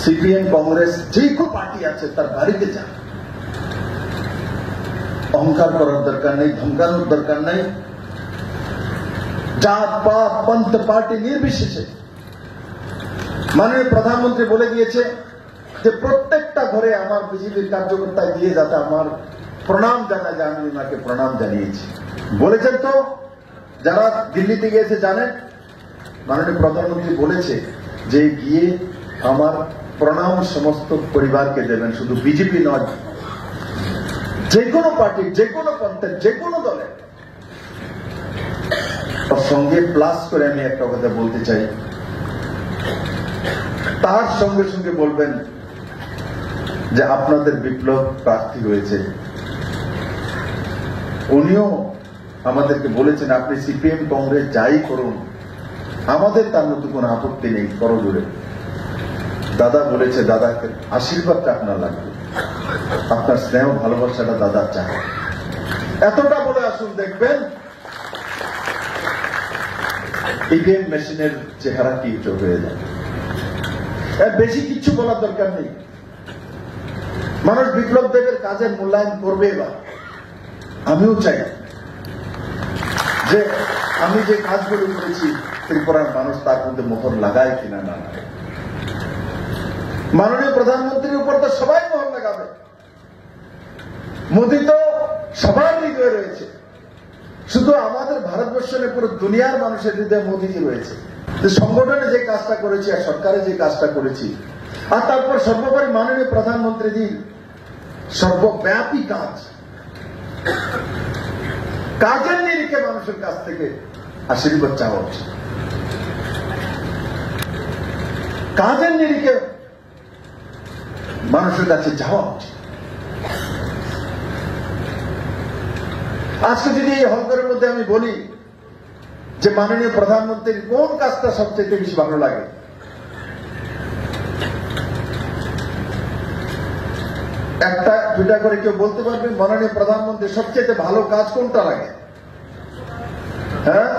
CPM Congress যে কোনো party আছে তার বাড়িতে যান। অহংকার করার দরকার নেই, ধমকানোর দরকার নেই। জাত পাত পন্থ পার্টি নির্বিশেষে মাননীয় প্রধানমন্ত্রী বলে দিয়েছে যে প্রত্যেকটা ঘরে আমার বিজেপির কার্যকর্তায় দিয়ে যাতে আমার প্রণাম জানা যায়, আমি ওনাকে প্রণাম জানিয়েছি বলেছেন। তো যারা দিল্লিতে গিয়েছে জানেন মাননীয় প্রধানমন্ত্রী বলেছে যে গিয়ে আমার প্রণাম সমস্ত পরিবারকে দেবেন, শুধু বিজেপি নয়, যে কোনো পার্টির, যে কোনো পন্থের, যে কোনো দলের। তার সঙ্গে প্লাস করে আমি একটা কথা বলতে চাই, তার সঙ্গে সঙ্গে বলবেন যে আপনাদের বিপ্লব প্রার্থী হয়েছে, উনিও আমাদেরকে বলেছেন আপনি সিপিএম কংগ্রেস যাই করুন আমাদের তার মতো কোনো আপত্তি নেই, করজোড়ে। দাদা বলেছে দাদাকে আশীর্বাদটা আপনার লাগবে, আপনার স্নেহ ভালোবাসাটা দাদা চায়। এতটা বলে আসুন, দেখবেন ইভিএম মেশিনের চেহারা কি হয়ে যাবে। বেশি কিছু বলার দরকার নেই। মানুষ বিপ্লব দেবের কাজের মূল্যায়ন করবে। এবার আমিও চাই যে আমি যে কাজগুলো করেছি ত্রিপুরার মানুষ তার মধ্যে মোহর লাগায় কিনা না লাগায়। মাননীয় প্রধানমন্ত্রীর উপর তো সবাই মোহর লাগাবে। মোদী তো সবার হৃদয়ে রয়েছে, শুধু আমাদের ভারতবর্ষ নয় পুরো দুনিয়ার মানুষের হৃদয়ে মোদীজি রয়েছে। সংগঠনে যে কাজটা করেছি আর সরকারে যে কাজটা করেছি, আর তারপর সর্বোপরি মাননীয় প্রধানমন্ত্রীজির সর্বব্যাপী কাজ, কাজের নিরিখে মানুষের কাছ থেকে আশীর্বাদ চাওয়া উচিত। কাজের নিরিখে মানুষের কাছে যাওয়া উচিত। আজকে যদি এই হলঘরের মধ্যে আমি বলি যে মাননীয় প্রধানমন্ত্রীর কোন কাজটা সবচেয়ে বেশি ভালো লাগে, একটা দুটা করে কেউ বলতে পারবে মাননীয় প্রধানমন্ত্রীর সবচেয়ে ভালো কাজ কোনটা লাগে? হ্যাঁ,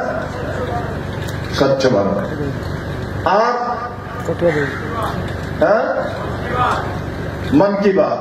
স্বচ্ছ ভারত। আর হ্যাঁ, মন কি বাত।